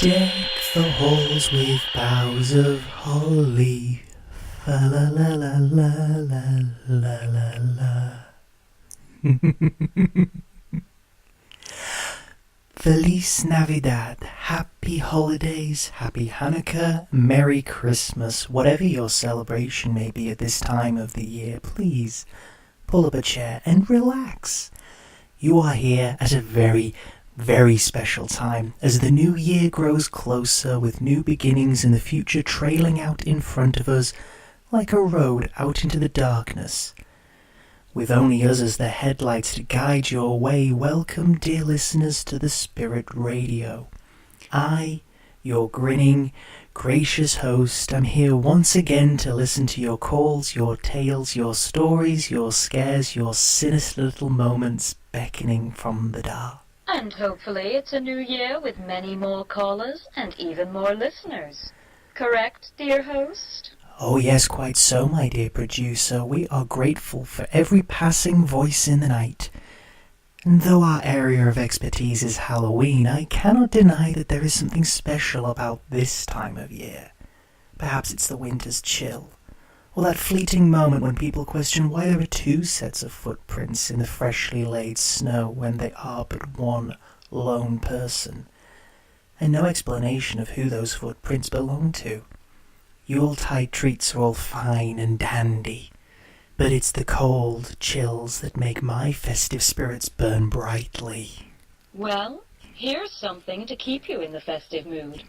Deck the halls with boughs of holly. Fa la la la la la la la la. Feliz Navidad, happy holidays, happy Hanukkah, Merry Christmas, whatever your celebration may be at this time of the year, please pull up a chair and relax. You are here at a very, very special time as the new year grows closer with new beginnings and the future trailing out in front of us like a road out into the darkness. With only us as the headlights to guide your way, welcome, dear listeners, to the Spirit Radio. I, your grinning, gracious host, am here once again to listen to your calls, your tales, your stories, your scares, your sinister little moments beckoning from the dark. And hopefully it's a new year with many more callers and even more listeners. Correct, dear host? Oh yes, quite so, my dear producer. We are grateful for every passing voice in the night. And though our area of expertise is Halloween, I cannot deny that there is something special about this time of year. Perhaps it's the winter's chill, or that fleeting moment when people question why there are two sets of footprints in the freshly laid snow when they are but one lone person, and no explanation of who those footprints belong to. Yuletide treats are all fine and dandy, but it's the cold chills that make my festive spirits burn brightly. Well, here's something to keep you in the festive mood,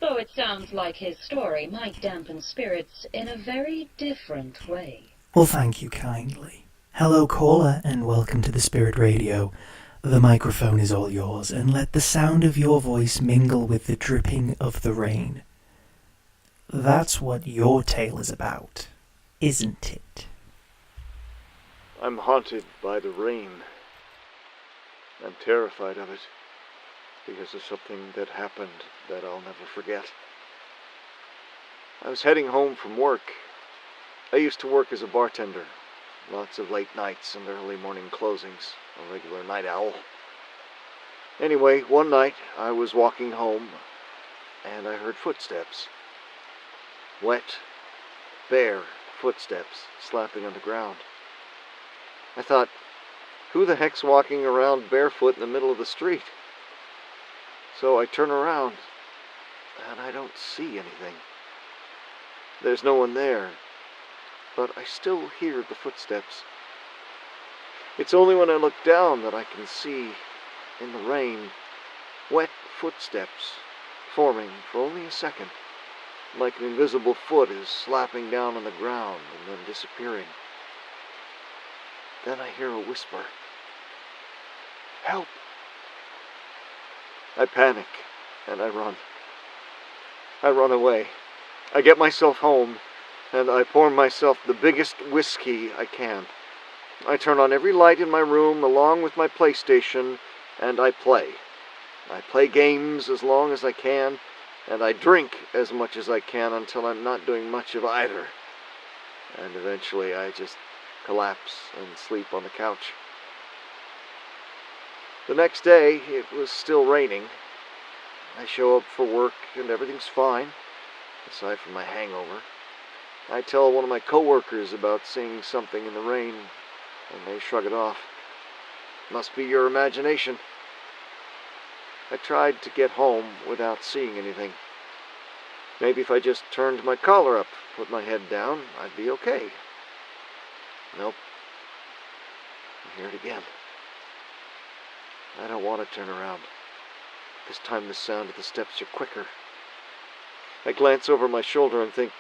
though it sounds like his story might dampen spirits in a very different way. Well, thank you kindly. Hello, caller, and welcome to the Spirit Radio. The microphone is all yours, and let the sound of your voice mingle with the dripping of the rain. That's what your tale is about, isn't it? I'm haunted by the rain. I'm terrified of it because of something that happened that I'll never forget. I was heading home from work. I used to work as a bartender. Lots of late nights and early morning closings. A regular night owl. Anyway, one night I was walking home and I heard footsteps. Wet, bare footsteps slapping on the ground. I thought, who the heck's walking around barefoot in the middle of the street? So I turn around, and I don't see anything. There's no one there, but I still hear the footsteps. It's only when I look down that I can see, in the rain, wet footsteps forming for only a second. Like an invisible foot is slapping down on the ground and then disappearing. Then I hear a whisper. Help! I panic and I run. I run away. I get myself home and I pour myself the biggest whiskey I can. I turn on every light in my room along with my PlayStation and I play. I play games as long as I can. And I drink as much as I can until I'm not doing much of either. And eventually I just collapse and sleep on the couch. The next day, it was still raining. I show up for work and everything's fine, aside from my hangover. I tell one of my coworkers about seeing something in the rain, and they shrug it off. Must be your imagination. I tried to get home without seeing anything. Maybe if I just turned my collar up, put my head down, I'd be okay. Nope. I hear it again. I don't want to turn around. This time the sound of the steps are quicker. I glance over my shoulder and think,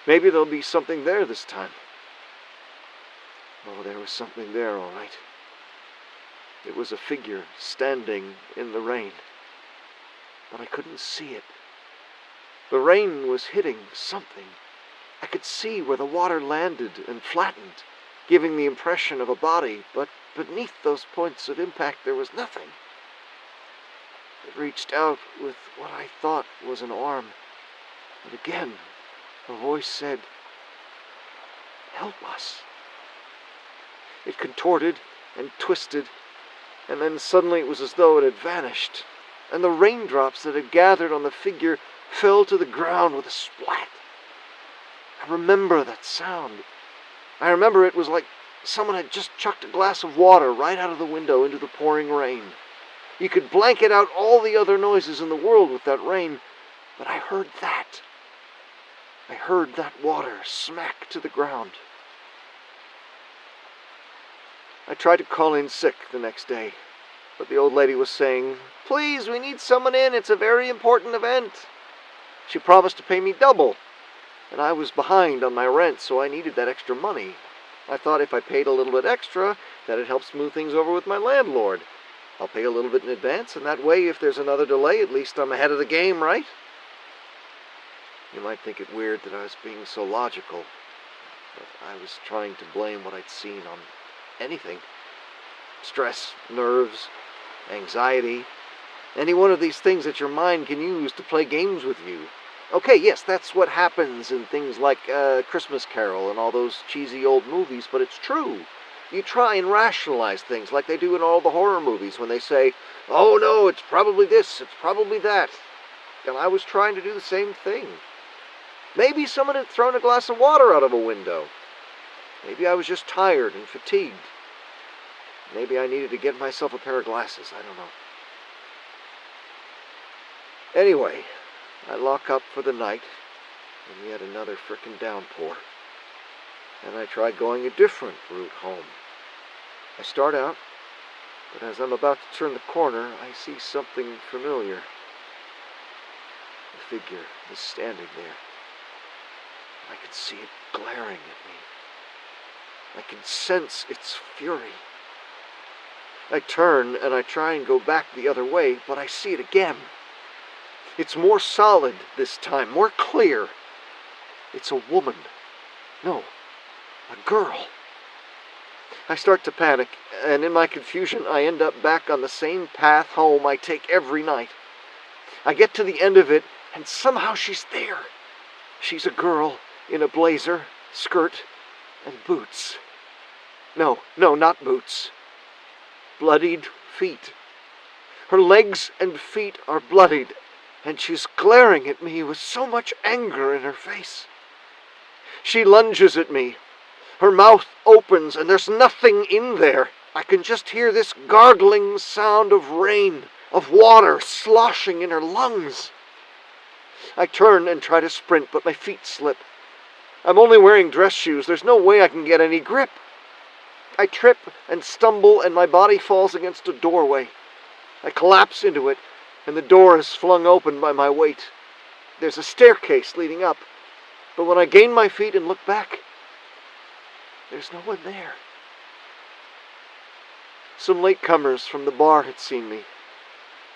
maybe there'll be something there this time. Oh, there was something there, all right. It was a figure standing in the rain. But I couldn't see it. The rain was hitting something. I could see where the water landed and flattened, giving the impression of a body, but beneath those points of impact there was nothing. It reached out with what I thought was an arm, and again a voice said, "Help us." It contorted and twisted, and then suddenly it was as though it had vanished. and the raindrops that had gathered on the figure fell to the ground with a splat. I remember that sound. I remember it was like someone had just chucked a glass of water right out of the window into the pouring rain. You could blanket out all the other noises in the world with that rain, but I heard that. I heard that water smack to the ground. I tried to call in sick the next day, but the old lady was saying, "Please, we need someone in. It's a very important event." She promised to pay me double, and I was behind on my rent, so I needed that extra money. I thought if I paid a little bit extra, that'd help smooth things over with my landlord. I'll pay a little bit in advance, and that way, if there's another delay, at least I'm ahead of the game, right? You might think it weird that I was being so logical, but I was trying to blame what I'd seen on anything. Stress, nerves, anxiety, any one of these things that your mind can use to play games with you. Okay, yes, that's what happens in things like Christmas Carol and all those cheesy old movies, but it's true. You try and rationalize things like they do in all the horror movies when they say, "Oh no, it's probably this, it's probably that." And I was trying to do the same thing. Maybe someone had thrown a glass of water out of a window. Maybe I was just tired and fatigued. Maybe I needed to get myself a pair of glasses, I don't know. Anyway, I lock up for the night, and yet another frickin' downpour. And I try going a different route home. I start out, but as I'm about to turn the corner, I see something familiar. The figure is standing there. I can see it glaring at me. I can sense its fury. I turn and I try and go back the other way, but I see it again. It's more solid this time, more clear. It's a woman. No, a girl. I start to panic, and in my confusion, I end up back on the same path home I take every night. I get to the end of it, and somehow she's there. She's a girl in a blazer, skirt, and boots. No, not boots. Bloodied feet. Her legs and feet are bloodied, and she's glaring at me with so much anger in her face. She lunges at me. Her mouth opens, and there's nothing in there. I can just hear this gargling sound of rain, of water sloshing in her lungs. I turn and try to sprint, but my feet slip. I'm only wearing dress shoes. There's no way I can get any grip. I trip and stumble, and my body falls against a doorway. I collapse into it, and the door is flung open by my weight. There's a staircase leading up, but when I gain my feet and look back, there's no one there. Some latecomers from the bar had seen me.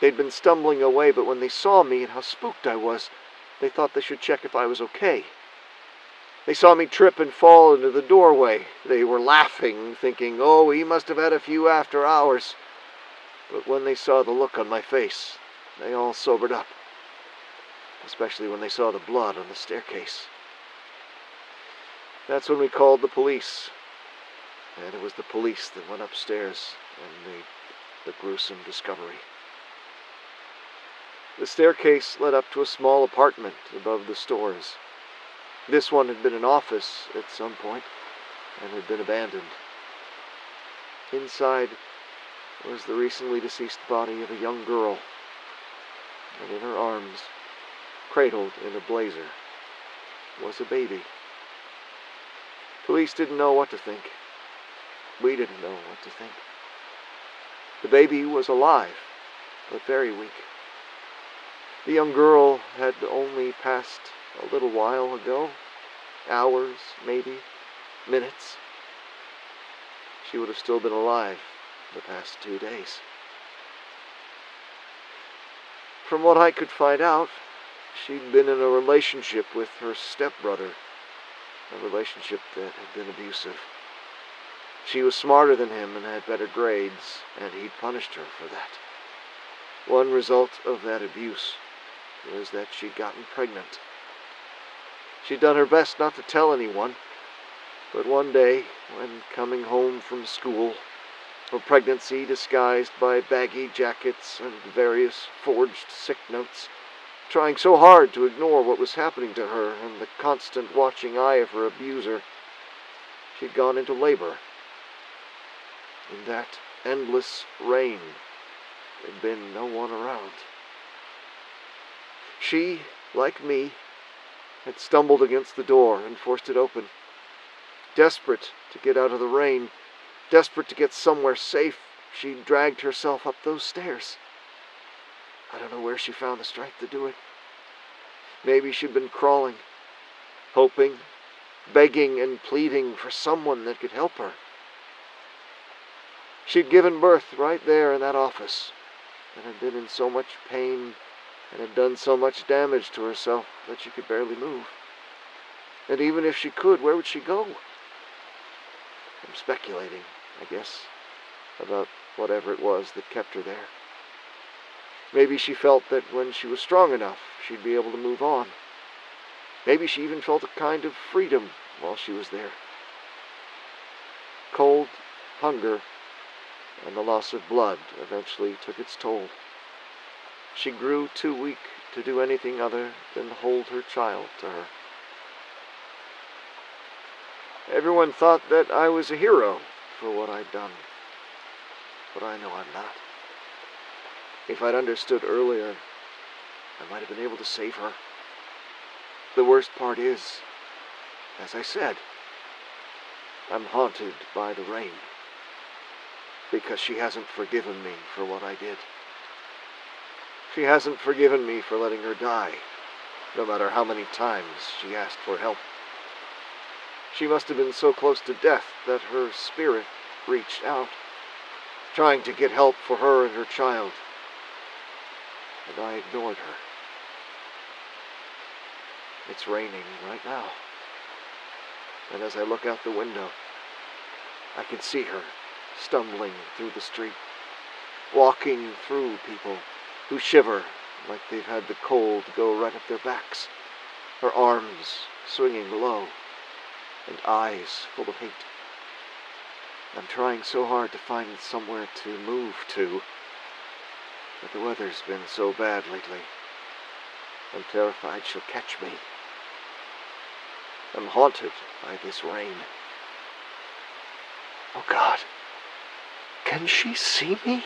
They'd been stumbling away, but when they saw me and how spooked I was, they thought they should check if I was okay. They saw me trip and fall into the doorway. They were laughing, thinking, "Oh, he must have had a few after hours." But when they saw the look on my face, they all sobered up, especially when they saw the blood on the staircase. That's when we called the police, and it was the police that went upstairs and made the gruesome discovery. The staircase led up to a small apartment above the stores. This one had been an office at some point and had been abandoned. Inside was the recently deceased body of a young girl, and in her arms, cradled in a blazer, was a baby. Police didn't know what to think. We didn't know what to think. The baby was alive, but very weak. The young girl had only passed a little while ago, hours, maybe, minutes. She would have still been alive the past 2 days. From what I could find out, she'd been in a relationship with her stepbrother, a relationship that had been abusive. She was smarter than him and had better grades, and he'd punished her for that. One result of that abuse was that she'd gotten pregnant. She'd done her best not to tell anyone, but one day, when coming home from school, Her pregnancy disguised by baggy jackets and various forged sick notes, trying so hard to ignore what was happening to her and the constant watching eye of her abuser. She'd gone into labor. In that endless rain, there'd been no one around. She, like me, had stumbled against the door and forced it open. Desperate to get out of the rain, desperate to get somewhere safe, she dragged herself up those stairs. I don't know where she found the strength to do it. Maybe she'd been crawling, hoping, begging and pleading for someone that could help her. She'd given birth right there in that office, and had been in so much pain and had done so much damage to herself that she could barely move. And even if she could, where would she go? I'm speculating, I guess, about whatever it was that kept her there. Maybe she felt that when she was strong enough, she'd be able to move on. Maybe she even felt a kind of freedom while she was there. Cold, hunger, and the loss of blood eventually took its toll. She grew too weak to do anything other than hold her child to her. Everyone thought that I was a hero for what I'd done, but I know I'm not. If I'd understood earlier, I might have been able to save her. The worst part is, as I said, I'm haunted by the rain, because she hasn't forgiven me for what I did. She hasn't forgiven me for letting her die, no matter how many times she asked for help. She must have been so close to death that her spirit reached out, trying to get help for her and her child, and I ignored her. It's raining right now, and as I look out the window, I can see her stumbling through the street, walking through people who shiver like they've had the cold go right up their backs, her arms swinging low, and eyes full of hate. I'm trying so hard to find somewhere to move to, but the weather's been so bad lately. I'm terrified she'll catch me. I'm haunted by this rain. Oh God, can she see me?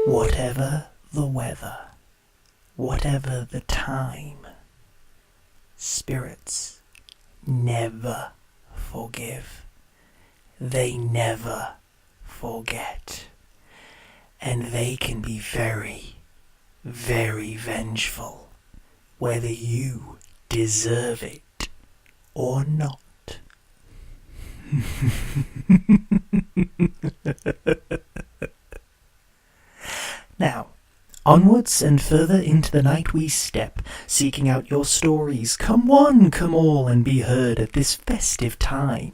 Whatever the weather, whatever the time, spirits never forgive. They never forget. And they can be very, very vengeful, whether you deserve it or not. Now, onwards and further into the night we step, seeking out your stories. Come one, come all, and be heard at this festive time.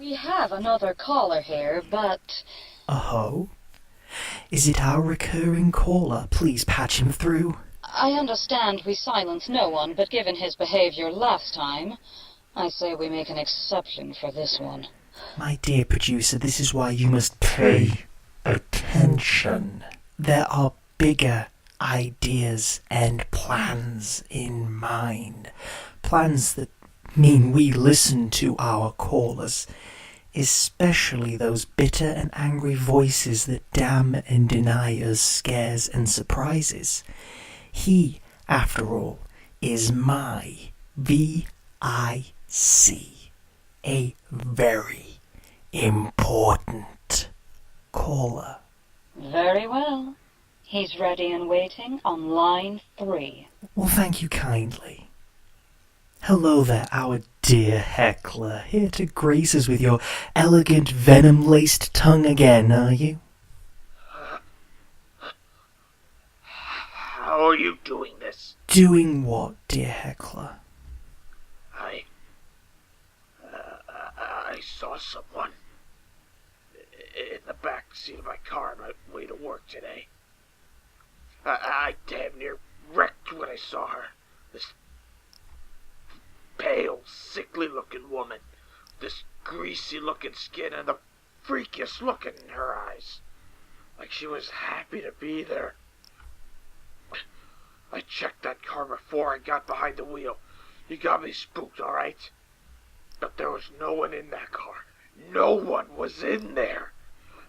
We have another caller here, but... Oh? Is it our recurring caller? Please patch him through. I understand we silence no one, but given his behavior last time, I say we make an exception for this one. My dear producer, this is why you must pay attention. There are bigger ideas and plans in mind. Plans that mean we listen to our callers, especially those bitter and angry voices that damn and deny us scares and surprises. He, after all, is my VIC, a very important caller. Very well. He's ready and waiting on line 3. Well, thank you kindly. Hello there, our dear heckler, here to grace us with your elegant venom-laced tongue again, are you? How are you doing this? Doing what, dear heckler? I saw someone in the back seat of my car on my way to work today. I damn near wrecked when I saw her. pale, sickly-looking woman. This greasy-looking skin and the freakiest look in her eyes. Like she was happy to be there. I checked that car before I got behind the wheel. You got me spooked, all right? But there was no one in that car. No one was in there.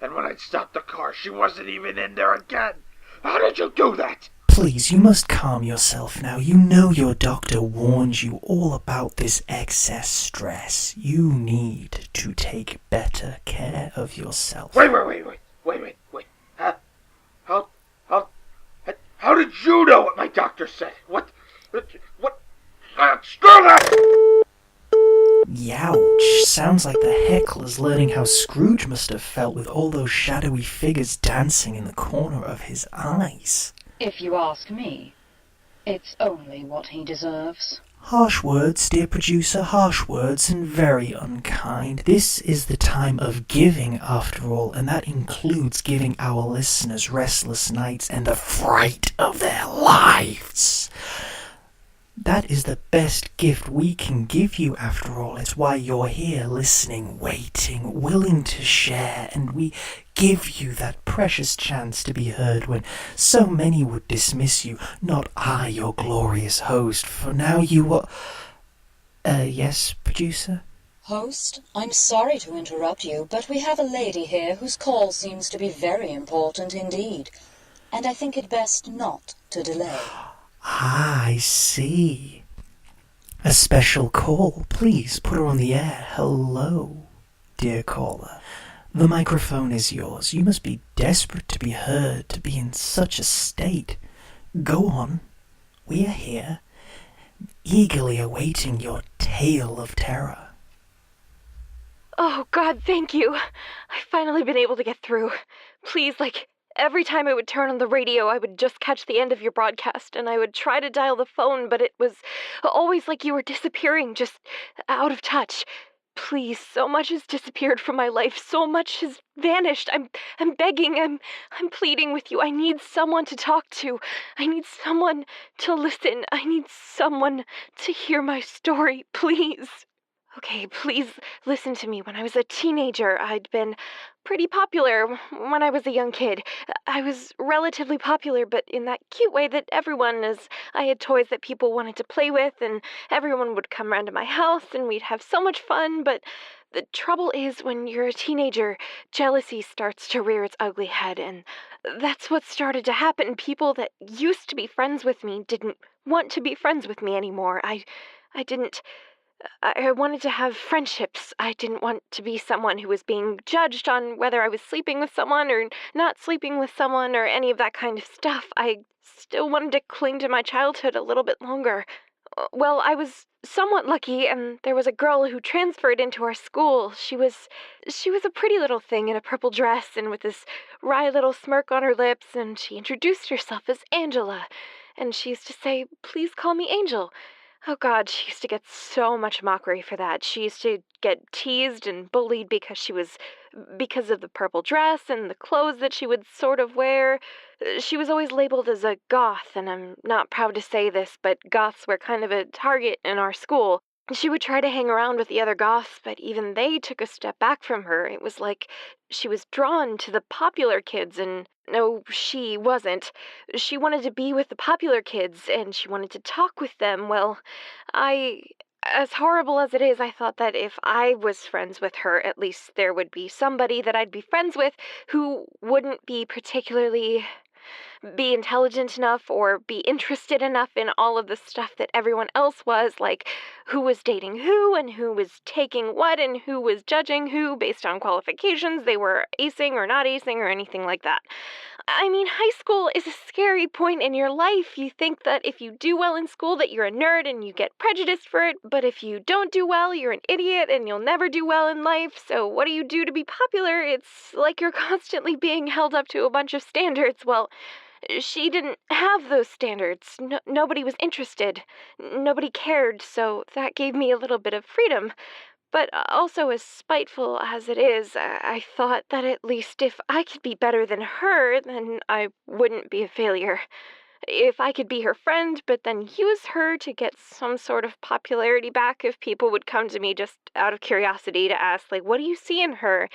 And when I stopped the car, she wasn't even in there again. How did you do that? Please, you must calm yourself now. You know your doctor warned you all about this excess stress. You need to take better care of yourself. Wait. How did you know what my doctor said? What? Screw that! Youch. Sounds like the heckler's learning how Scrooge must have felt with all those shadowy figures dancing in the corner of his eyes. If you ask me, it's only what he deserves. Harsh words, dear producer, harsh words, and very unkind. This is the time of giving, after all, and that includes giving our listeners restless nights and the fright of their lives. That is the best gift we can give you, after all. It's why you're here, listening, waiting, willing to share, and we give you that precious chance to be heard when so many would dismiss you. Not I, your glorious host, for now you are... yes, producer? Host, I'm sorry to interrupt you, but we have a lady here whose call seems to be very important indeed, and I think it best not to delay. Ah, I see. A special call. Please put her on the air. Hello, dear caller. The microphone is yours. You must be desperate to be heard, to be in such a state. Go on. We are here, eagerly awaiting your tale of terror. Oh, God, thank you. I've finally been able to get through. Please, every time I would turn on the radio, I would just catch the end of your broadcast, and I would try to dial the phone, but it was always like you were disappearing, just out of touch. Please, so much has disappeared from my life. So much has vanished. I'm begging. I'm pleading with you. I need someone to talk to. I need someone to listen. I need someone to hear my story. Please. Okay, please listen to me. When I was a teenager, I'd been pretty popular when I was a young kid. I was relatively popular, but in that cute way that everyone is. I had toys that people wanted to play with, and everyone would come round to my house, and we'd have so much fun, but the trouble is when you're a teenager, jealousy starts to rear its ugly head, and that's what started to happen. People that used to be friends with me didn't want to be friends with me anymore. I didn't... I wanted to have friendships. I didn't want to be someone who was being judged on whether I was sleeping with someone or not sleeping with someone or any of that kind of stuff. I still wanted to cling to my childhood a little bit longer. Well, I was somewhat lucky, and there was a girl who transferred into our school. She was a pretty little thing in a purple dress and with this wry little smirk on her lips, and she introduced herself as Angela. And she used to say, "Please call me Angel." Oh God, she used to get so much mockery for that. She used to get teased and bullied because of the purple dress and the clothes that she would sort of wear. She was always labeled as a goth, and I'm not proud to say this, but goths were kind of a target in our school. She would try to hang around with the other goths, but even they took a step back from her. It was like she was drawn to the popular kids, and no, she wasn't. She wanted to be with the popular kids, and she wanted to talk with them. Well, as horrible as it is, I thought that if I was friends with her, at least there would be somebody that I'd be friends with who wouldn't be intelligent enough or be interested enough in all of the stuff that everyone else was, like who was dating who and who was taking what and who was judging who based on qualifications they were acing or not acing or anything like that. I mean, high school is a scary point in your life. You think that if you do well in school that you're a nerd and you get prejudiced for it, but if you don't do well, you're an idiot and you'll never do well in life. So what do you do to be popular? It's like you're constantly being held up to a bunch of standards. Well, she didn't have those standards. Nobody was interested. Nobody cared, so that gave me a little bit of freedom. But also, as spiteful as it is, I thought that at least if I could be better than her, then I wouldn't be a failure. if I could be her friend, but then use her to get some sort of popularity back if people would come to me just out of curiosity to ask, like, what do you see in her?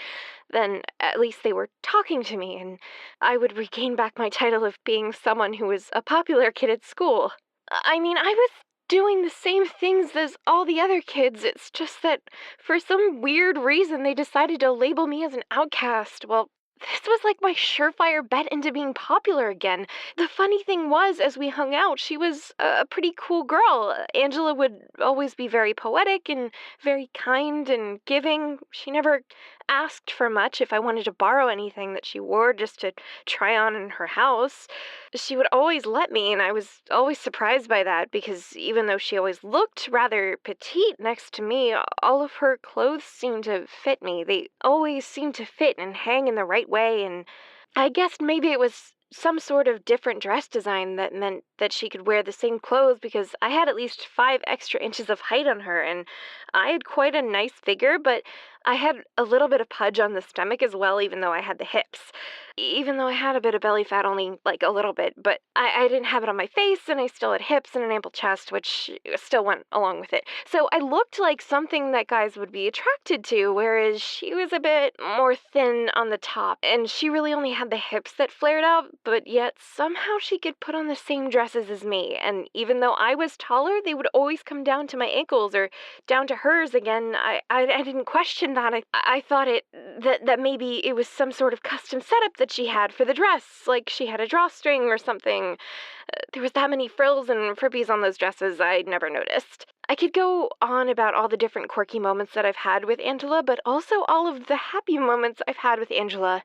Then at least they were talking to me, and I would regain back my title of being someone who was a popular kid at school. I mean, I was doing the same things as all the other kids. It's just that for some weird reason they decided to label me as an outcast. Well, this was like my surefire bet into being popular again. The funny thing was, as we hung out, she was a pretty cool girl. Angela would always be very poetic and very kind and giving. She never asked for much if I wanted to borrow anything that she wore just to try on in her house. She would always let me, and I was always surprised by that because even though she always looked rather petite next to me, all of her clothes seemed to fit me. They always seemed to fit and hang in the right way, and I guessed maybe it was some sort of different dress design that meant that she could wear the same clothes because I had at least 5 extra inches of height on her, and I had quite a nice figure, but I had a little bit of pudge on the stomach as well, even though I had the hips. Even though I had a bit of belly fat, only like a little bit, but I didn't have it on my face, and I still had hips and an ample chest, which still went along with it. So I looked like something that guys would be attracted to, whereas she was a bit more thin on the top, and she really only had the hips that flared out, but yet somehow she could put on the same dresses as me, and even though I was taller, they would always come down to my ankles or down to hers again. I didn't question that. I thought that maybe it was some sort of custom setup that she had for the dress, like she had a drawstring or something. There was that many frills and frippies on those dresses I'd never noticed. I could go on about all the different quirky moments that I've had with Angela, but also all of the happy moments I've had with Angela.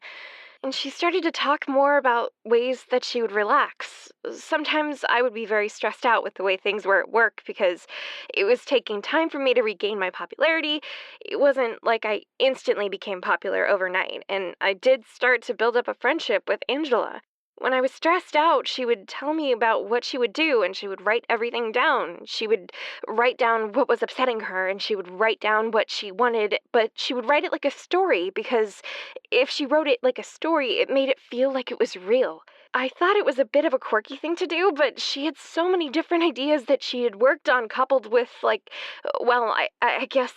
And she started to talk more about ways that she would relax. Sometimes I would be very stressed out with the way things were at work because it was taking time for me to regain my popularity. It wasn't like I instantly became popular overnight, and I did start to build up a friendship with Angela. When I was stressed out, she would tell me about what she would do, and she would write everything down. She would write down what was upsetting her, and she would write down what she wanted, but she would write it like a story because if she wrote it like a story, it made it feel like it was real. I thought it was a bit of a quirky thing to do, but she had so many different ideas that she had worked on, coupled with, like, well, I guess,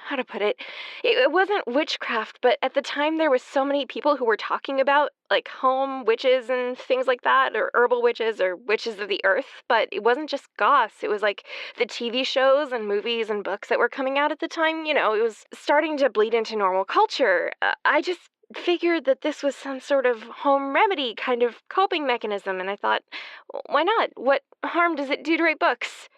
how to put it? It wasn't witchcraft, but at the time there was so many people who were talking about, like, home witches and things like that, or herbal witches, or witches of the earth, but it wasn't just goss. It was, like, the TV shows and movies and books that were coming out at the time. It was starting to bleed into normal culture. I just figured that this was some sort of home remedy kind of coping mechanism, and I thought, why not? What harm does it do to write books?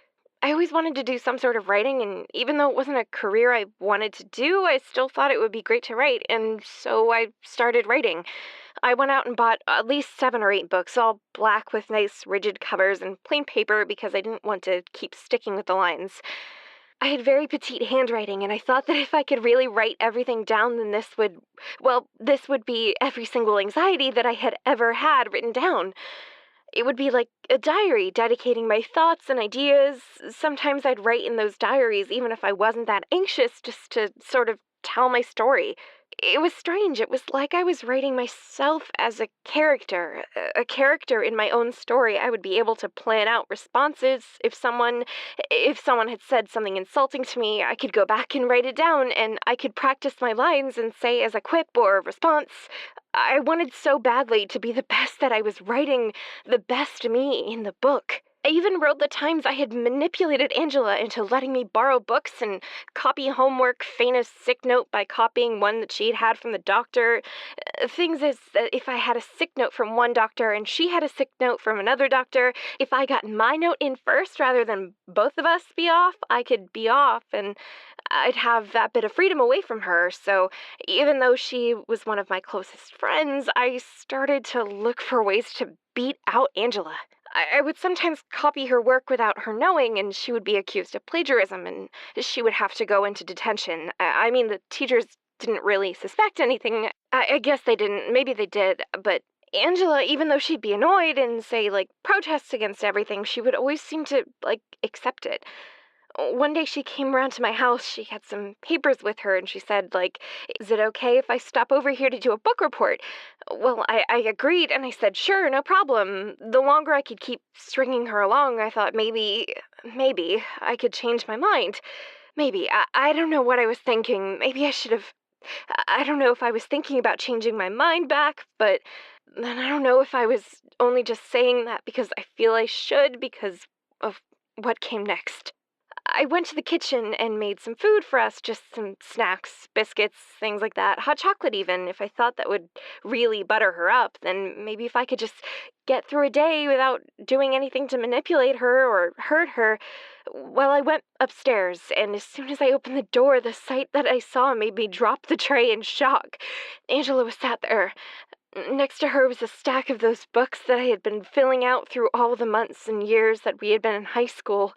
I always wanted to do some sort of writing, and even though it wasn't a career I wanted to do, I still thought it would be great to write, and so I started writing. I went out and bought at least 7 or 8 books, all black with nice rigid covers and plain paper because I didn't want to keep sticking with the lines. I had very petite handwriting, and I thought that if I could really write everything down, then this would be every single anxiety that I had ever had written down. It would be like a diary dedicating my thoughts and ideas. Sometimes I'd write in those diaries even if I wasn't that anxious, just to sort of tell my story. It was strange. It was like I was writing myself as a character in my own story. I would be able to plan out responses. If someone had said something insulting to me, I could go back and write it down, and I could practice my lines and say as a quip or a response. I wanted so badly to be the best that I was writing the best me in the book. I even wrote the times I had manipulated Angela into letting me borrow books and copy homework, feign a sick note by copying one that she'd had from the doctor. Things is that if I had a sick note from one doctor and she had a sick note from another doctor, if I got my note in first rather than both of us be off, I could be off, and I'd have that bit of freedom away from her. So even though she was one of my closest friends, I started to look for ways to beat out Angela. I would sometimes copy her work without her knowing, and she would be accused of plagiarism, and she would have to go into detention. I mean, the teachers didn't really suspect anything. I guess they didn't. Maybe they did. But Angela, even though she'd be annoyed and say, like, protests against everything, she would always seem to, like, accept it. One day she came around to my house. She had some papers with her, and she said, like, is it okay if I stop over here to do a book report? Well, I agreed, and I said, sure, no problem. The longer I could keep stringing her along, I thought maybe I could change my mind. Maybe. I don't know what I was thinking. Maybe I should have. I don't know if I was thinking about changing my mind back, but then I don't know if I was only just saying that because I feel I should because of what came next. I went to the kitchen and made some food for us, just some snacks, biscuits, things like that. Hot chocolate, even. If I thought that would really butter her up, then maybe if I could just get through a day without doing anything to manipulate her or hurt her. Well, I went upstairs, and as soon as I opened the door, the sight that I saw made me drop the tray in shock. Angela was sat there. Next to her was a stack of those books that I had been filling out through all the months and years that we had been in high school.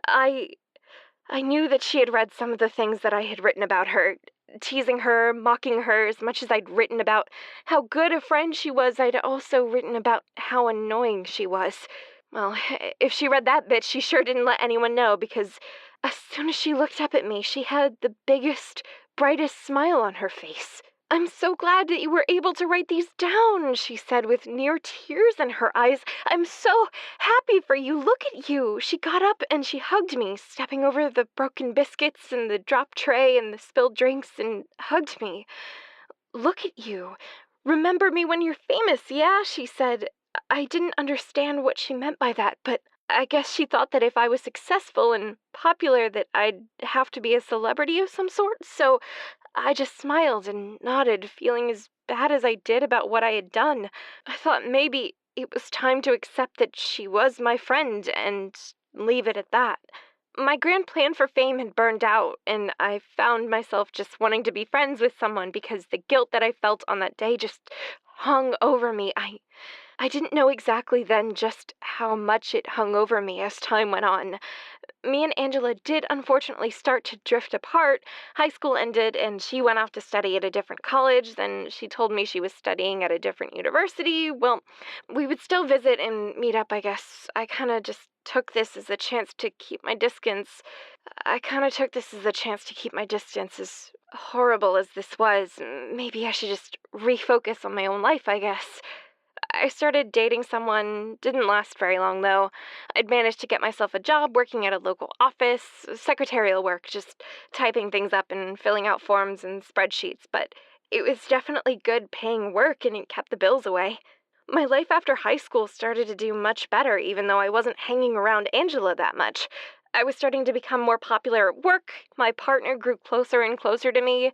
I knew that she had read some of the things that I had written about her, teasing her, mocking her. As much as I'd written about how good a friend she was, I'd also written about how annoying she was. Well, if she read that bit, she sure didn't let anyone know, because as soon as she looked up at me, she had the biggest, brightest smile on her face. I'm so glad that you were able to write these down, she said with near tears in her eyes. I'm so happy for you. Look at you. She got up and she hugged me, stepping over the broken biscuits and the dropped tray and the spilled drinks, and hugged me. Look at you. Remember me when you're famous, yeah? She said. I didn't understand what she meant by that, but I guess she thought that if I was successful and popular that I'd have to be a celebrity of some sort, so I just smiled and nodded, feeling as bad as I did about what I had done. I thought maybe it was time to accept that she was my friend and leave it at that. My grand plan for fame had burned out, and I found myself just wanting to be friends with someone because the guilt that I felt on that day just hung over me. I didn't know exactly then just how much it hung over me as time went on. Me and Angela did unfortunately start to drift apart. High school ended, and she went off to study at a different college. Then she told me she was studying at a different university. Well, we would still visit and meet up, I guess. I kind of just took this as a chance to keep my distance. As horrible as this was. Maybe I should just refocus on my own life, I guess. I started dating someone, didn't last very long though. I'd managed to get myself a job working at a local office, secretarial work, just typing things up and filling out forms and spreadsheets, but it was definitely good paying work and it kept the bills away. My life after high school started to do much better, even though I wasn't hanging around Angela that much. I was starting to become more popular at work, my partner grew closer and closer to me,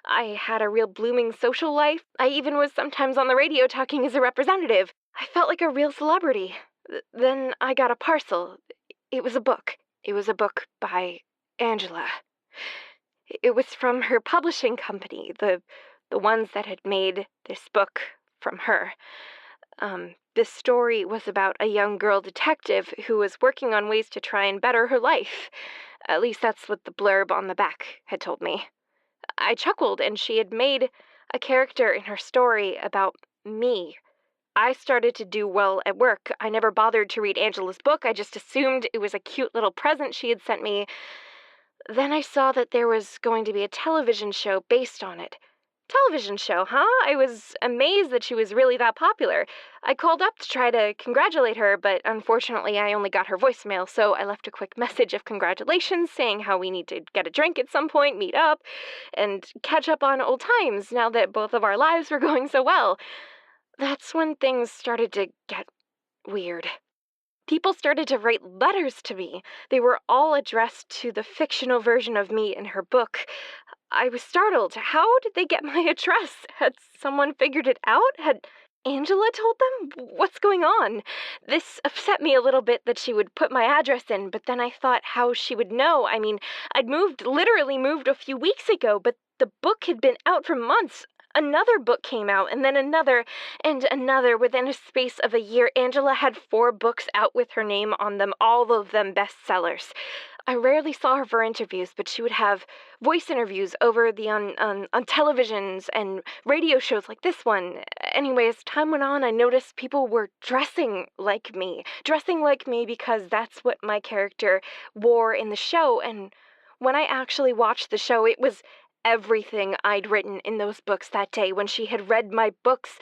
I had a real blooming social life. I even was sometimes on the radio talking as a representative. I felt like a real celebrity. Then I got a parcel. It was a book. It was a book by Angela. It was from her publishing company, the ones that had made this book from her. This story was about a young girl detective who was working on ways to try and better her life. At least that's what the blurb on the back had told me. I chuckled, and she had made a character in her story about me. I started to do well at work. I never bothered to read Angela's book. I just assumed it was a cute little present she had sent me. Then I saw that there was going to be a television show based on it. Television show, huh? I was amazed that she was really that popular. I called up to try to congratulate her, but unfortunately I only got her voicemail, so I left a quick message of congratulations saying how we need to get a drink at some point, meet up, and catch up on old times now that both of our lives were going so well. That's when things started to get weird. People started to write letters to me. They were all addressed to the fictional version of me in her book. I was startled. How did they get my address? Had someone figured it out? Had Angela told them? What's going on? This upset me a little bit that she would put my address in, but then I thought how she would know. I mean, literally moved a few weeks ago, but the book had been out for months. another book came out, and then another, and another. Within a space of a year, Angela had 4 books out with her name on them, all of them bestsellers. I rarely saw her for interviews, but she would have voice interviews over on televisions and radio shows like this one. Anyway, as time went on, I noticed people were dressing like me because that's what my character wore in the show. And when I actually watched the show, it was everything I'd written in those books that day. When she had read my books,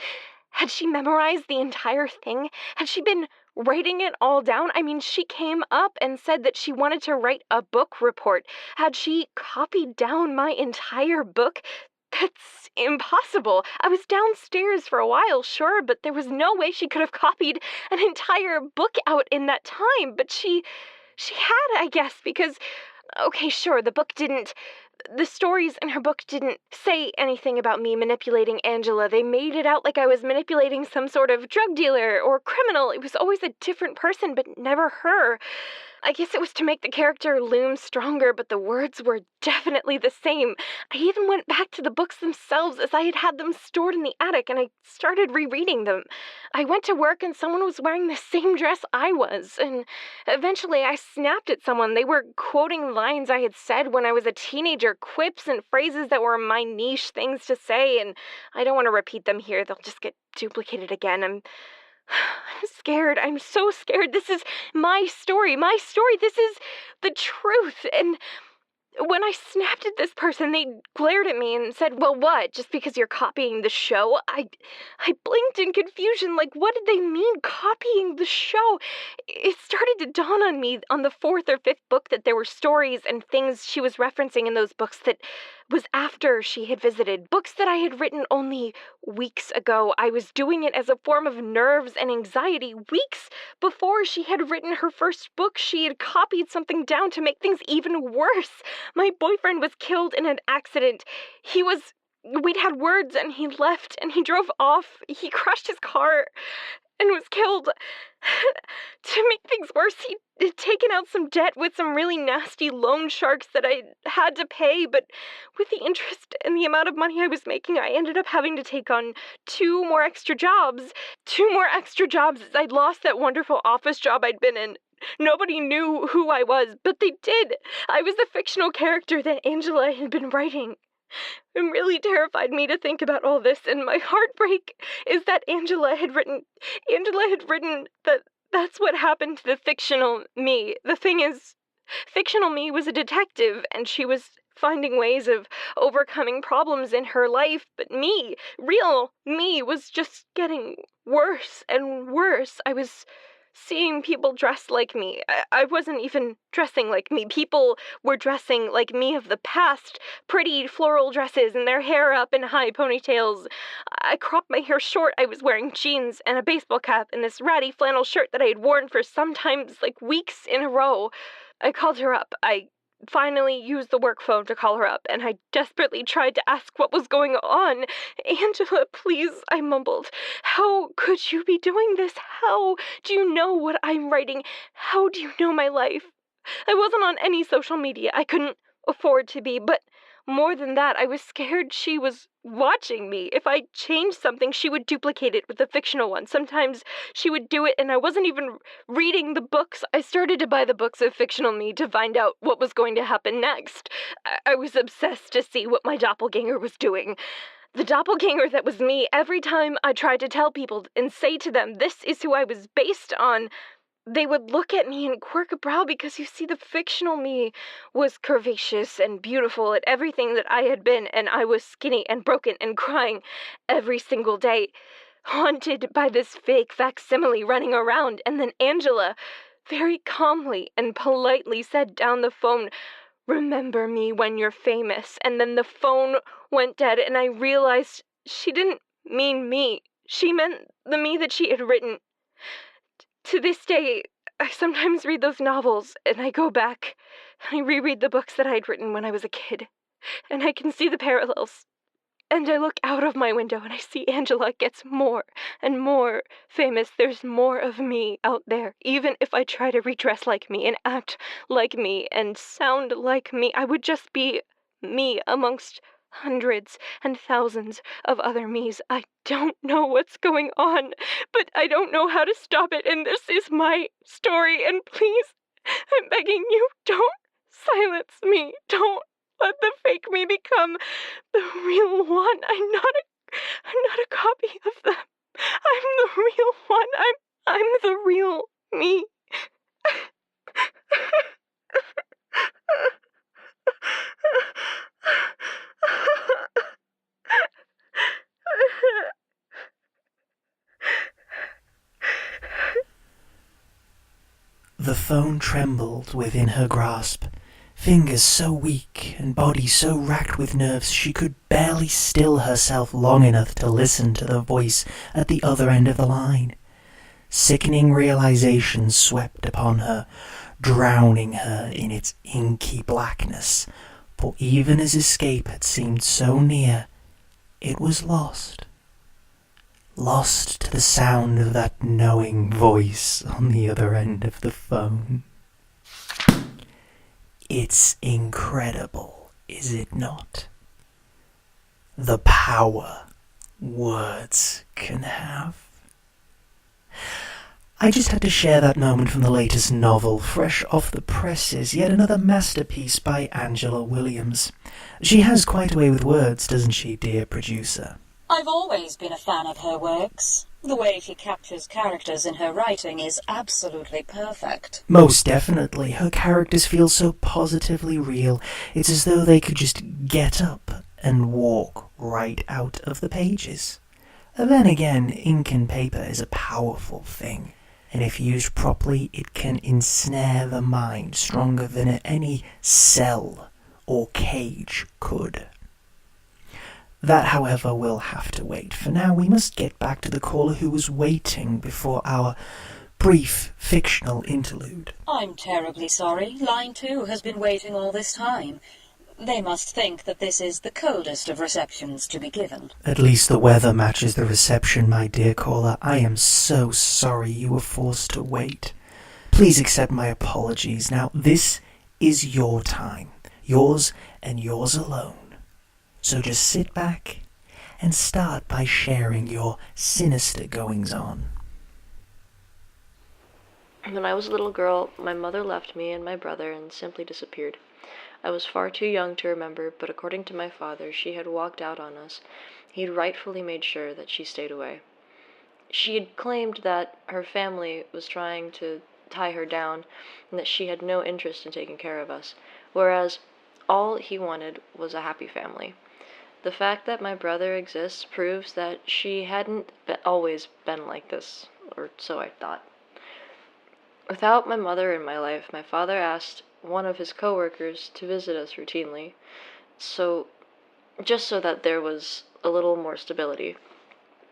had she memorized the entire thing? Had she been writing it all down? I mean, she came up and said that she wanted to write a book report. Had she copied down my entire book? That's impossible. I was downstairs for a while, sure, but there was no way she could have copied an entire book out in that time. But she had, I guess, because, okay, sure, the stories in her book didn't say anything about me manipulating Angela. They made it out like I was manipulating some sort of drug dealer or criminal. It was always a different person, but never her. I guess it was to make the character loom stronger, but the words were definitely the same. I even went back to the books themselves as I had had them stored in the attic, and I started rereading them. I went to work and someone was wearing the same dress I was, and eventually I snapped at someone. They were quoting lines I had said when I was a teenager, quips and phrases that were my niche things to say, and I don't want to repeat them here. They'll just get duplicated again. I'm scared. I'm so scared. This is my story. My story. This is the truth. And when I snapped at this person, they glared at me and said, "Well, what? Just because you're copying the show?" I blinked in confusion, like, what did they mean, copying the show? It started to dawn on me on the 4th or 5th book that there were stories and things she was referencing in those books that was after she had visited, books that I had written only weeks ago. I was doing it as a form of nerves and anxiety. Weeks before she had written her first book, she had copied something down to make things even worse. My boyfriend was killed in an accident. We'd had words and he left and he drove off. He crashed his car and was killed. To make things worse, he'd taken out some debt with some really nasty loan sharks that I had to pay, but with the interest and the amount of money I was making, I ended up having to take on 2 more extra jobs. 2 more extra jobs as I'd lost that wonderful office job I'd been in. Nobody knew who I was, but they did. I was the fictional character that Angela had been writing. It really terrified me to think about all this, and my heartbreak is that Angela had written that that's what happened to the fictional me. The thing is, fictional me was a detective, and she was finding ways of overcoming problems in her life, but me, real me, was just getting worse and worse. I was seeing people dressed like me. I wasn't even dressing like me. People were dressing like me of the past. Pretty floral dresses and their hair up in high ponytails. I cropped my hair short. I was wearing jeans and a baseball cap and this ratty flannel shirt that I had worn for sometimes like weeks in a row. I called her up. I finally used the work phone to call her up, and I desperately tried to ask what was going on. "Angela, please," I mumbled. "How could you be doing this? How do you know what I'm writing? How do you know my life?" I wasn't on any social media. I couldn't afford to be, but more than that, I was scared she was watching me. If I changed something, she would duplicate it with the fictional one. Sometimes she would do it, and I wasn't even reading the books. I started to buy the books of fictional me to find out what was going to happen next. I was obsessed to see what my doppelganger was doing. The doppelganger that was me. Every time I tried to tell people and say to them, this is who I was based on, they would look at me and quirk a brow because, you see, the fictional me was curvaceous and beautiful at everything that I had been, and I was skinny and broken and crying every single day, haunted by this fake facsimile running around. And then Angela very calmly and politely said down the phone, "Remember me when you're famous." And then the phone went dead, and I realized she didn't mean me. She meant the me that she had written. To this day, I sometimes read those novels, and I go back, and I reread the books that I'd written when I was a kid, and I can see the parallels. And I look out of my window, and I see Angela gets more and more famous. There's more of me out there. Even if I try to redress like me, and act like me, and sound like me, I would just be me amongst hundreds and thousands of other me's. I don't know what's going on, but I don't know how to stop it, and this is my story, and please, I'm begging you, don't silence me. Don't let the fake me become the real one. I'm not a copy of them. I'm the real one. I'm the real me. The phone trembled within her grasp, fingers so weak and body so racked with nerves she could barely still herself long enough to listen to the voice at the other end of the line. Sickening realization swept upon her, drowning her in its inky blackness, for even as escape had seemed so near, it was lost. Lost to the sound of that knowing voice on the other end of the phone. It's incredible, is it not? The power words can have. I just had to share that moment from the latest novel, fresh off the presses, yet another masterpiece by Angela Williams. She has quite a way with words, doesn't she, dear producer? I've always been a fan of her works. The way she captures characters in her writing is absolutely perfect. Most definitely. Her characters feel so positively real. It's as though they could just get up and walk right out of the pages. Then again, ink and paper is a powerful thing, and if used properly, it can ensnare the mind stronger than any cell or cage could. That, however, will have to wait. For now, we must get back to the caller who was waiting before our brief fictional interlude. I'm terribly sorry. Line 2 has been waiting all this time. They must think that this is the coldest of receptions to be given. At least the weather matches the reception, my dear caller. I am so sorry you were forced to wait. Please accept my apologies. Now, this is your time. Yours and yours alone. So just sit back and start by sharing your sinister goings-on. When I was a little girl, my mother left me and my brother and simply disappeared. I was far too young to remember, but according to my father, she had walked out on us. He'd rightfully made sure that she stayed away. She had claimed that her family was trying to tie her down and that she had no interest in taking care of us, whereas all he wanted was a happy family. The fact that my brother exists proves that she hadn't always been like this, or so I thought. Without my mother in my life, my father asked one of his coworkers to visit us routinely, just so that there was a little more stability.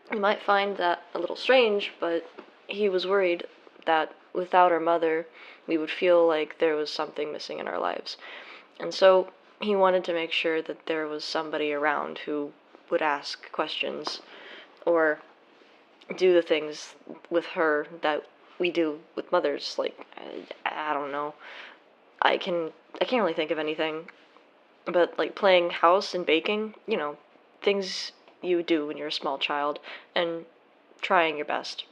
You might find that a little strange, but he was worried that without our mother, we would feel like there was something missing in our lives. And so he wanted to make sure that there was somebody around who would ask questions or do the things with her that we do with mothers. Like, I don't know. I can't really think of anything. But like playing house and baking, things you do when you're a small child and trying your best.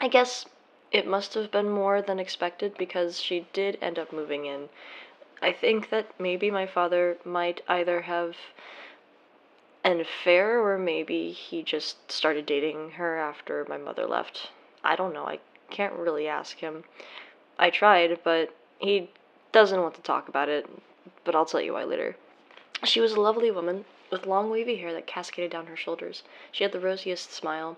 I guess it must have been more than expected because she did end up moving in. I think that maybe my father might either have an affair or maybe he just started dating her after my mother left. I don't know. I can't really ask him. I tried, but he doesn't want to talk about it, but I'll tell you why later. She was a lovely woman with long wavy hair that cascaded down her shoulders. She had the rosiest smile.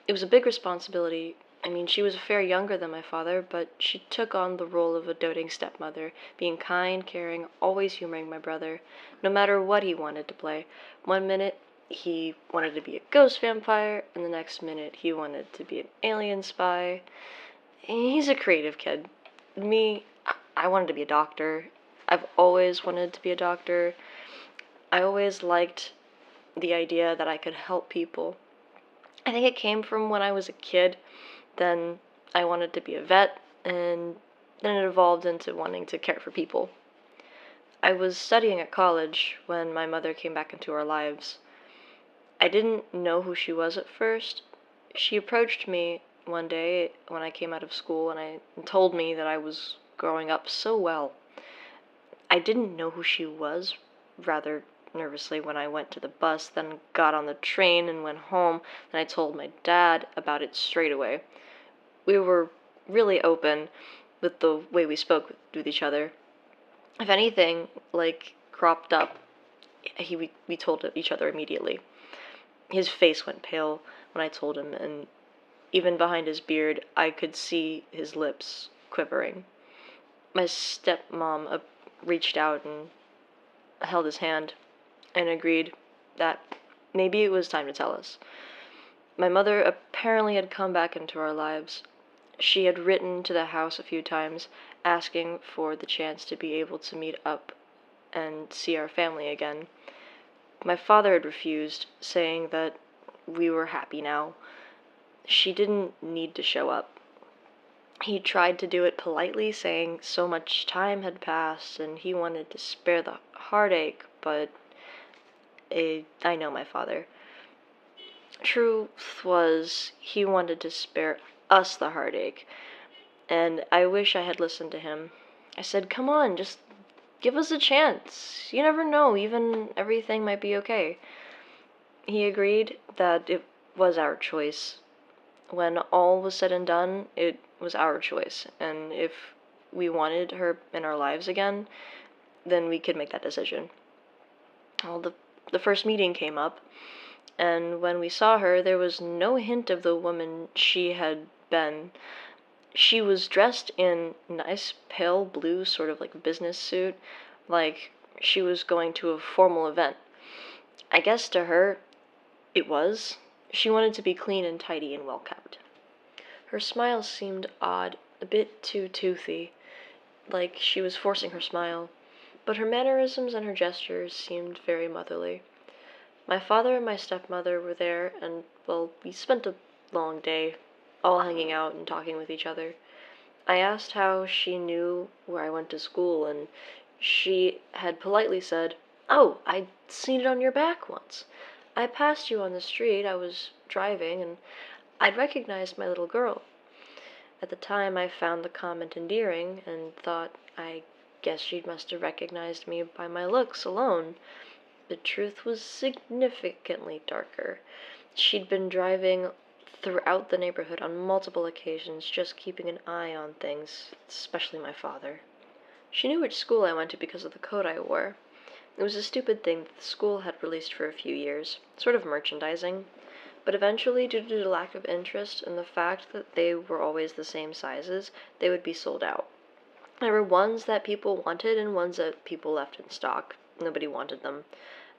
It was a big responsibility. I mean, she was a fair younger than my father, but she took on the role of a doting stepmother, being kind, caring, always humoring my brother, no matter what he wanted to play. One minute, he wanted to be a ghost vampire, and the next minute, he wanted to be an alien spy. He's a creative kid. Me, I wanted to be a doctor. I've always wanted to be a doctor. I always liked the idea that I could help people. I think it came from when I was a kid. Then I wanted to be a vet, and then it evolved into wanting to care for people. I was studying at college when my mother came back into our lives. I didn't know who she was at first. She approached me one day when I came out of school and told me that I was growing up so well. I didn't know who she was, rather nervously, when I went to the bus, then got on the train and went home, and I told my dad about it straight away. We were really open with the way we spoke with each other. If anything, cropped up, we told each other immediately. His face went pale when I told him, and even behind his beard, I could see his lips quivering. My stepmom reached out and held his hand and agreed that maybe it was time to tell us. My mother apparently had come back into our lives. She had written to the house a few times, asking for the chance to be able to meet up and see our family again. My father had refused, saying that we were happy now. She didn't need to show up. He tried to do it politely, saying so much time had passed and he wanted to spare the heartache, but I know my father. Truth was, he wanted to spare us the heartache, and I wish I had listened to him. I said, come on, just give us a chance. You never know, even everything might be okay. He agreed that it was our choice. When all was said and done, it was our choice, and if we wanted her in our lives again, then we could make that decision. Well, the first meeting came up, and when we saw her, there was no hint of the woman she had been. She was dressed in nice pale blue, sort of like business suit, like she was going to a formal event. I guess to her, it was. She wanted to be clean and tidy and well kept. Her smile seemed odd, a bit too toothy, like she was forcing her smile, but her mannerisms and her gestures seemed very motherly. My father and my stepmother were there, and, well, we spent a long day, all hanging out and talking with each other. I asked how she knew where I went to school, and she had politely said, "Oh, I'd seen it on your back once. I passed you on the street, I was driving, and I'd recognized my little girl." At the time, I found the comment endearing, and thought, I guess she must have recognized me by my looks alone. The truth was significantly darker. She'd been driving throughout the neighborhood on multiple occasions, just keeping an eye on things, especially my father. She knew which school I went to because of the coat I wore. It was a stupid thing that the school had released for a few years, sort of merchandising, but eventually, due to the lack of interest and the fact that they were always the same sizes, they would be sold out. There were ones that people wanted and ones that people left in stock. Nobody wanted them.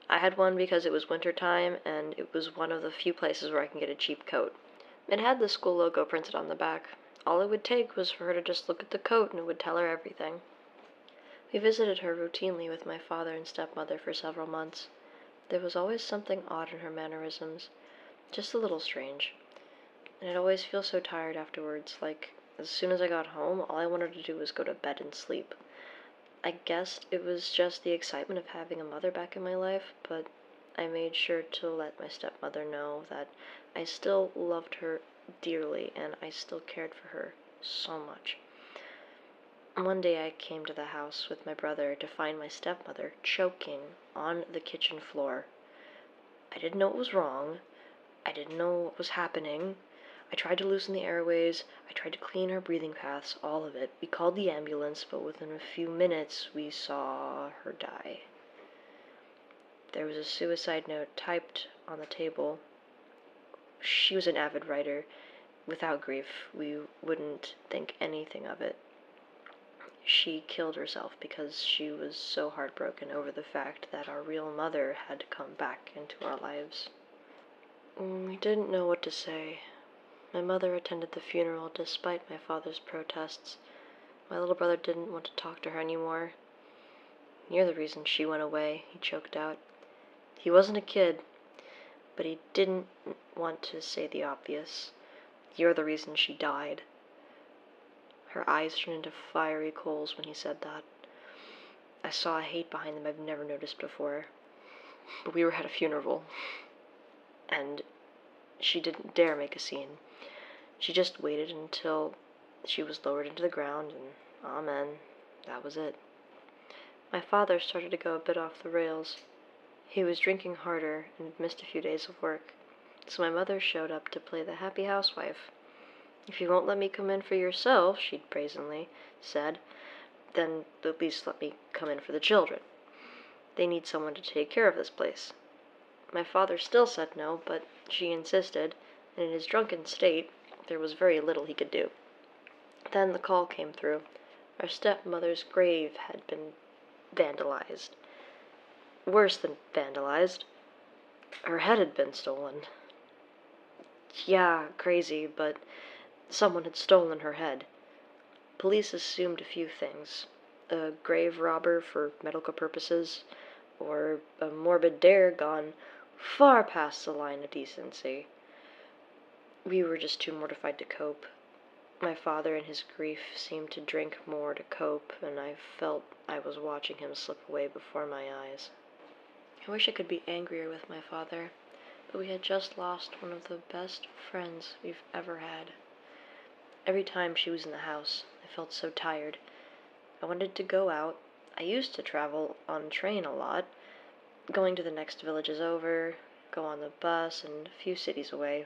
I had one because it was winter time, and it was one of the few places where I can get a cheap coat. It had the school logo printed on the back. All it would take was for her to just look at the coat, and it would tell her everything. We visited her routinely with my father and stepmother for several months. There was always something odd in her mannerisms, just a little strange. And I'd always feel so tired afterwards, like as soon as I got home, all I wanted to do was go to bed and sleep. I guess it was just the excitement of having a mother back in my life, but I made sure to let my stepmother know that I still loved her dearly and I still cared for her so much. One day I came to the house with my brother to find my stepmother choking on the kitchen floor. I didn't know what was wrong. I didn't know what was happening. I tried to loosen the airways, I tried to clean her breathing paths, all of it. We called the ambulance, but within a few minutes we saw her die. There was a suicide note typed on the table. She was an avid writer. Without grief, we wouldn't think anything of it. She killed herself because she was so heartbroken over the fact that our real mother had come back into our lives. We didn't know what to say. My mother attended the funeral despite my father's protests. My little brother didn't want to talk to her anymore. "You're the reason she went away," he choked out. He wasn't a kid, but he didn't want to say the obvious. "You're the reason she died." Her eyes turned into fiery coals when he said that. I saw a hate behind them I've never noticed before. But we were at a funeral, and she didn't dare make a scene. She just waited until she was lowered into the ground, and amen, that was it. My father started to go a bit off the rails. He was drinking harder and had missed a few days of work, so my mother showed up to play the happy housewife. If you won't let me come in for yourself, she'd brazenly said, then at least let me come in for the children. They need someone to take care of this place. My father still said no, but she insisted, and in his drunken state, there was very little he could do. Then the call came through. Our stepmother's grave had been vandalized. Worse than vandalized. Her head had been stolen. Yeah, crazy, but someone had stolen her head. Police assumed a few things. A grave robber for medical purposes, or a morbid dare gone far past the line of decency. We were just too mortified to cope. My father, in his grief, seemed to drink more to cope, and I felt I was watching him slip away before my eyes. I wish I could be angrier with my father, but we had just lost one of the best friends we've ever had. Every time she was in the house, I felt so tired. I wanted to go out. I used to travel on train a lot, going to the next villages over, go on the bus, and a few cities away.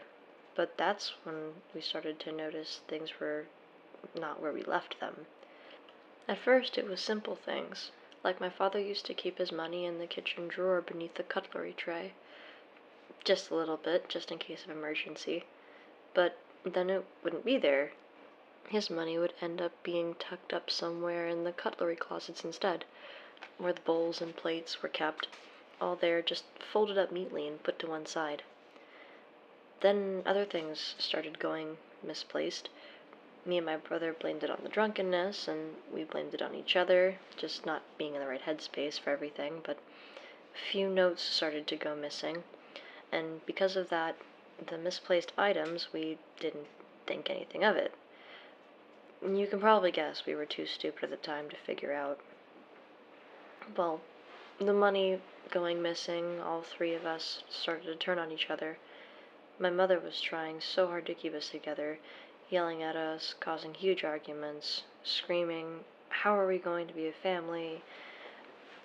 But that's when we started to notice things were not where we left them. At first, it was simple things, like my father used to keep his money in the kitchen drawer beneath the cutlery tray. Just a little bit, just in case of emergency. But then it wouldn't be there. His money would end up being tucked up somewhere in the cutlery closets instead, where the bowls and plates were kept, all there just folded up neatly and put to one side. Then other things started going misplaced. Me and my brother blamed it on the drunkenness, and we blamed it on each other, just not being in the right headspace for everything, but a few notes started to go missing, and because of that, the misplaced items, we didn't think anything of it. You can probably guess we were too stupid at the time to figure out. Well, the money going missing, all three of us started to turn on each other. My mother was trying so hard to keep us together, yelling at us, causing huge arguments, screaming, "How are we going to be a family?"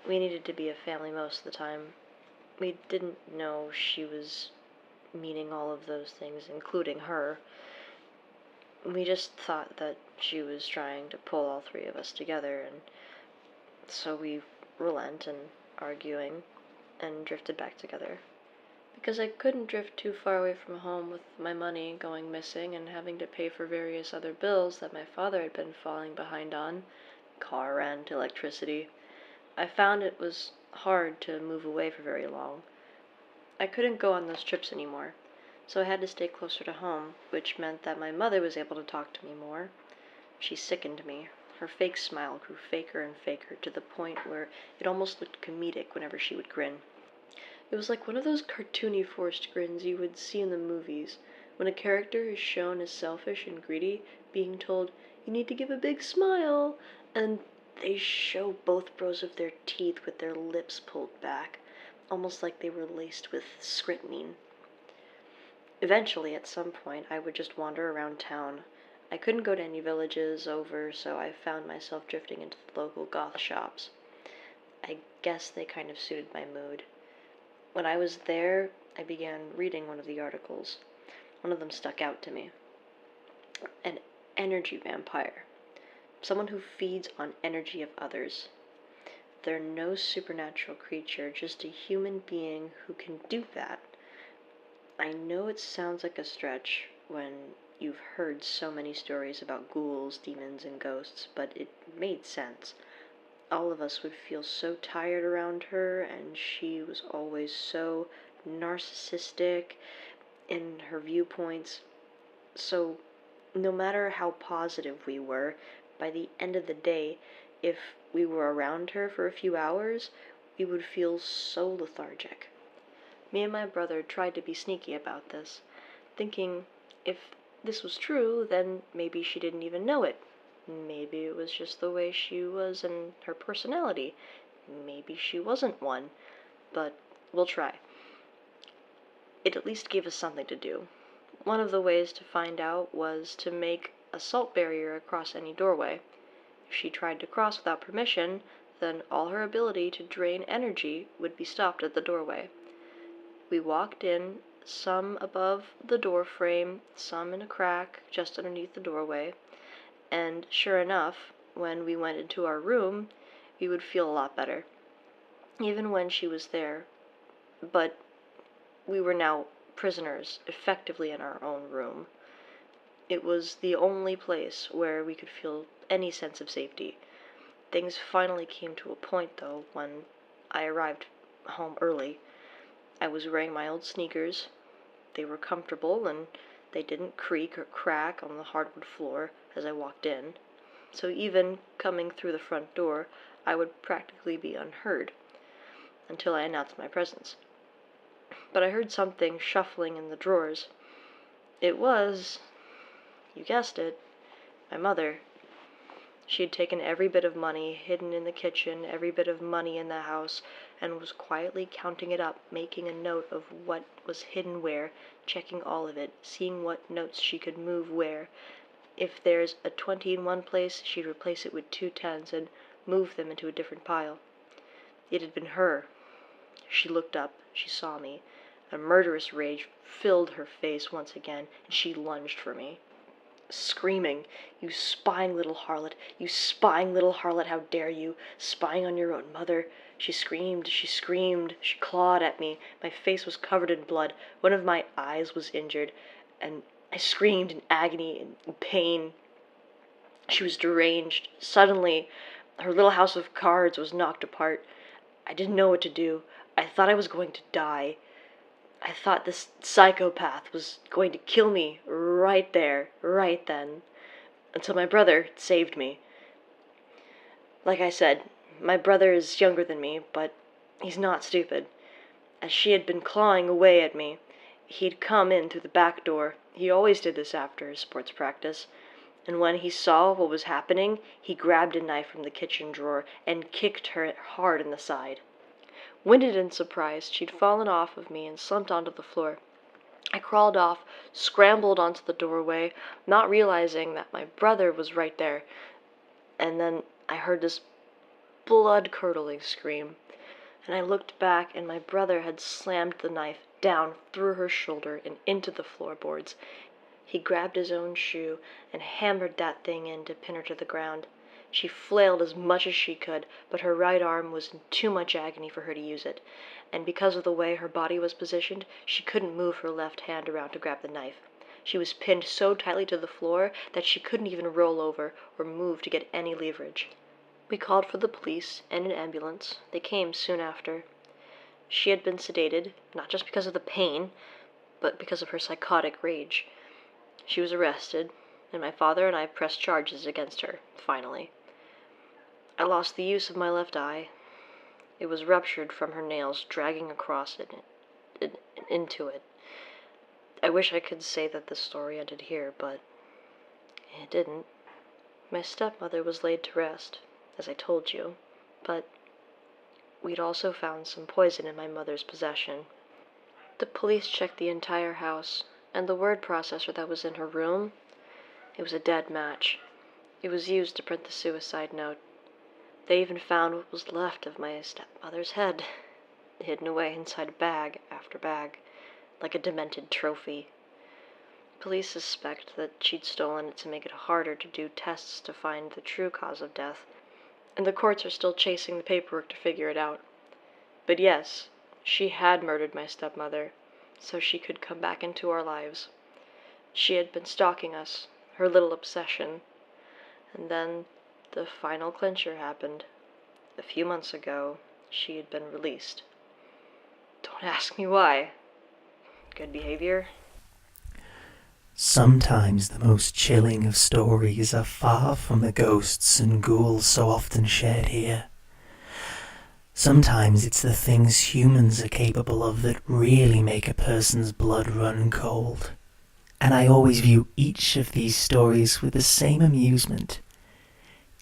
We needed to be a family most of the time. We didn't know she was meaning all of those things, including her. We just thought that she was trying to pull all three of us together, and so we relent and arguing and drifted back together. Because I couldn't drift too far away from home with my money going missing and having to pay for various other bills that my father had been falling behind on, car rent, electricity, I found it was hard to move away for very long. I couldn't go on those trips anymore, so I had to stay closer to home, which meant that my mother was able to talk to me more. She sickened me. Her fake smile grew faker and faker to the point where it almost looked comedic whenever she would grin. It was like one of those cartoony forced grins you would see in the movies, when a character is shown as selfish and greedy, being told, "You need to give a big smile," and they show both rows of their teeth with their lips pulled back, almost like they were laced with strychnine. Eventually, at some point, I would just wander around town. I couldn't go to any villages over, so I found myself drifting into the local goth shops. I guess they kind of suited my mood. When I was there, I began reading one of the articles. One of them stuck out to me. An energy vampire. Someone who feeds on energy of others. They're no supernatural creature, just a human being who can do that. I know it sounds like a stretch when you've heard so many stories about ghouls, demons, and ghosts, but it made sense. All of us would feel so tired around her, and she was always so narcissistic in her viewpoints. So, no matter how positive we were, by the end of the day, if we were around her for a few hours, we would feel so lethargic. Me and my brother tried to be sneaky about this, thinking if this was true, then maybe she didn't even know it. Maybe it was just the way she was and her personality. maybe she wasn't one, but we'll try. It at least gave us something to do. One of the ways to find out was to make a salt barrier across any doorway. If she tried to cross without permission, then all her ability to drain energy would be stopped at the doorway. We walked in, some above the door frame, some in a crack just underneath the doorway, and sure enough, when we went into our room, we would feel a lot better, even when she was there. But we were now prisoners, effectively in our own room. It was the only place where we could feel any sense of safety. Things finally came to a point, though, when I arrived home early. I was wearing my old sneakers. They were comfortable, and they didn't creak or crack on the hardwood floor as I walked in. So even coming through the front door, I would practically be unheard until I announced my presence. But I heard something shuffling in the drawers. It was, you guessed it, my mother. She had taken every bit of money hidden in the kitchen, every bit of money in the house, and was quietly counting it up, making a note of what was hidden where, checking all of it, seeing what notes she could move where. If there's a 20 in one place, she'd replace it with 2 10s and move them into a different pile. It had been her. She looked up, she saw me. A murderous rage filled her face once again, and she lunged for me, screaming, "You spying little harlot! You spying little harlot! How dare you! Spying on your own mother!" She screamed, she clawed at me. My face was covered in blood. One of my eyes was injured, and I screamed in agony and in pain. She was deranged. Suddenly, her little house of cards was knocked apart. I didn't know what to do. I thought I was going to die. I thought this psychopath was going to kill me right there, right then, until my brother saved me. Like I said, my brother is younger than me, but he's not stupid. As she had been clawing away at me, he'd come in through the back door. He always did this after his sports practice. And when he saw what was happening, he grabbed a knife from the kitchen drawer and kicked her hard in the side. Winded and surprised, she'd fallen off of me and slumped onto the floor. I crawled off, scrambled onto the doorway, not realizing that my brother was right there. And then I heard this blood-curdling scream, and I looked back, and my brother had slammed the knife down through her shoulder and into the floorboards. He grabbed his own shoe and hammered that thing in to pin her to the ground. She flailed as much as she could, but her right arm was in too much agony for her to use it, and because of the way her body was positioned, she couldn't move her left hand around to grab the knife. She was pinned so tightly to the floor that she couldn't even roll over or move to get any leverage. We called for the police and an ambulance. They came soon after. She had been sedated, not just because of the pain, but because of her psychotic rage. She was arrested, and my father and I pressed charges against her, finally. I lost the use of my left eye. It was ruptured from her nails dragging across it and into it. I wish I could say that the story ended here, but it didn't. My stepmother was laid to rest, as I told you, but we'd also found some poison in my mother's possession. The police checked the entire house, and the word processor that was in her room, it was a dead match. It was used to print the suicide note. They even found what was left of my stepmother's head, hidden away inside bag after bag, like a demented trophy. Police suspect that she'd stolen it to make it harder to do tests to find the true cause of death, and the courts are still chasing the paperwork to figure it out. But yes, she had murdered my stepmother, so she could come back into our lives. She had been stalking us, her little obsession, and then the final clincher happened. A few months ago, she had been released. Don't ask me why. Good behavior. Sometimes the most chilling of stories are far from the ghosts and ghouls so often shared here. Sometimes it's the things humans are capable of that really make a person's blood run cold. And I always view each of these stories with the same amusement.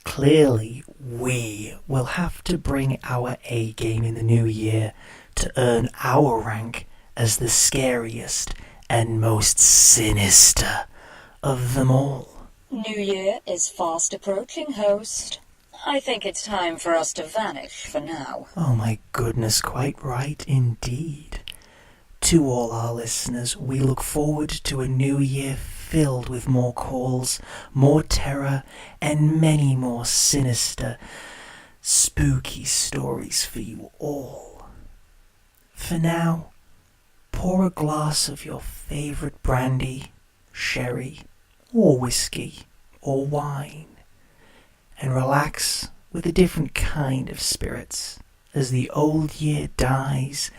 Clearly, we will have to bring our A game in the new year to earn our rank as the scariest and most sinister of them all. New Year is fast approaching, host. I think it's time for us to vanish for now. Oh my goodness, quite right indeed. To all our listeners, we look forward to a new year filled with more calls, more terror, and many more sinister, spooky stories for you all. For now, pour a glass of your favourite brandy, sherry, or whiskey, or wine, and relax with a different kind of spirits as the old year dies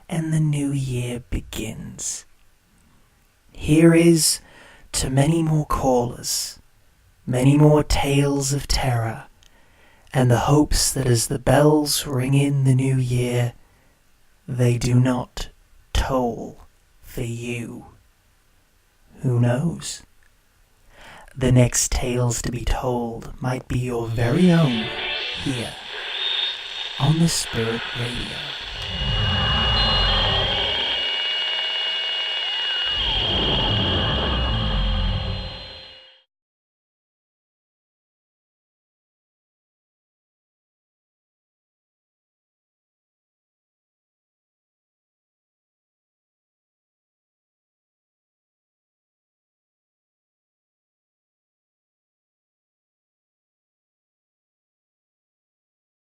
and the new year begins. Here is to many more callers, many more tales of terror, and the hopes that as the bells ring in the new year, they do not toll for you. Who knows? The next tales to be told might be your very own here on the Spirit Radio.